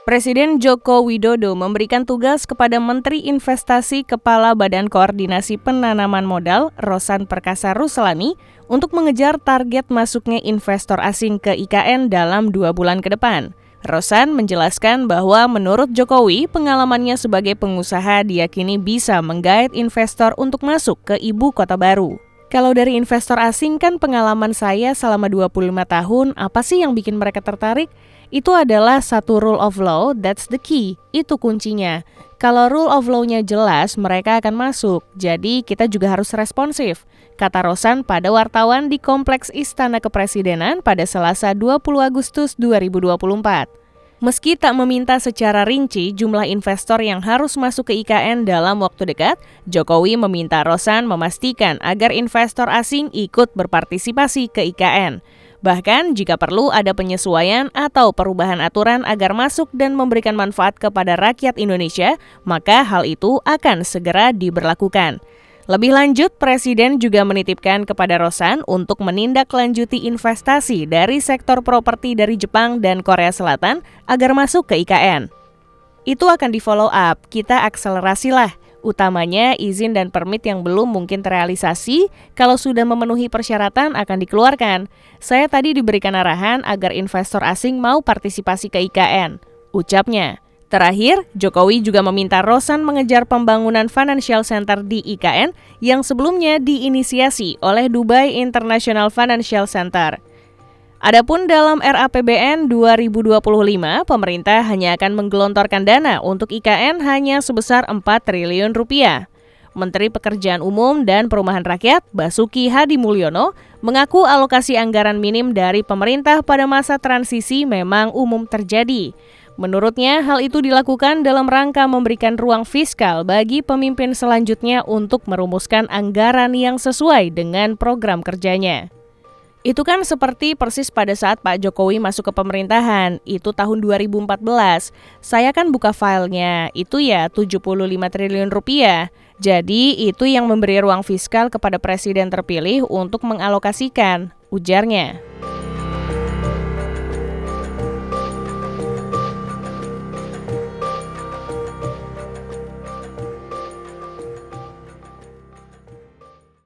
Presiden Joko Widodo memberikan tugas kepada Menteri Investasi Kepala Badan Koordinasi Penanaman Modal, Rosan Perkasa Ruslani, untuk mengejar target masuknya investor asing ke IKN dalam 2 bulan ke depan. Rosan menjelaskan bahwa menurut Jokowi, pengalamannya sebagai pengusaha diyakini bisa menggait investor untuk masuk ke ibu kota baru. Kalau dari investor asing kan pengalaman saya selama 25 tahun, apa sih yang bikin mereka tertarik? Itu adalah satu rule of law, that's the key, itu kuncinya. Kalau rule of law-nya jelas, mereka akan masuk, jadi kita juga harus responsif, kata Rosan pada wartawan di Kompleks Istana Kepresidenan pada Selasa 20 Agustus 2024. Meski tak meminta secara rinci jumlah investor yang harus masuk ke IKN dalam waktu dekat, Jokowi meminta Rosan memastikan agar investor asing ikut berpartisipasi ke IKN. Bahkan jika perlu ada penyesuaian atau perubahan aturan agar masuk dan memberikan manfaat kepada rakyat Indonesia, maka hal itu akan segera diberlakukan. Lebih lanjut, Presiden juga menitipkan kepada Rosan untuk menindaklanjuti investasi dari sektor properti dari Jepang dan Korea Selatan agar masuk ke IKN. Itu akan di-follow up, kita akselerasilah. Utamanya izin dan permit yang belum mungkin terrealisasi, kalau sudah memenuhi persyaratan akan dikeluarkan. Saya tadi diberikan arahan agar investor asing mau partisipasi ke IKN, ucapnya. Terakhir, Jokowi juga meminta Rosan mengejar pembangunan financial center di IKN yang sebelumnya diinisiasi oleh Dubai International Financial Center. Adapun dalam RAPBN 2025, pemerintah hanya akan menggelontorkan dana untuk IKN hanya sebesar 4 triliun rupiah. Menteri Pekerjaan Umum dan Perumahan Rakyat, Basuki Hadimulyono, mengaku alokasi anggaran minim dari pemerintah pada masa transisi memang umum terjadi. Menurutnya, hal itu dilakukan dalam rangka memberikan ruang fiskal bagi pemimpin selanjutnya untuk merumuskan anggaran yang sesuai dengan program kerjanya. Itu kan seperti persis pada saat Pak Jokowi masuk ke pemerintahan, itu tahun 2014. Saya kan buka filenya, itu ya 75 triliun rupiah. Jadi itu yang memberi ruang fiskal kepada presiden terpilih untuk mengalokasikan, ujarnya.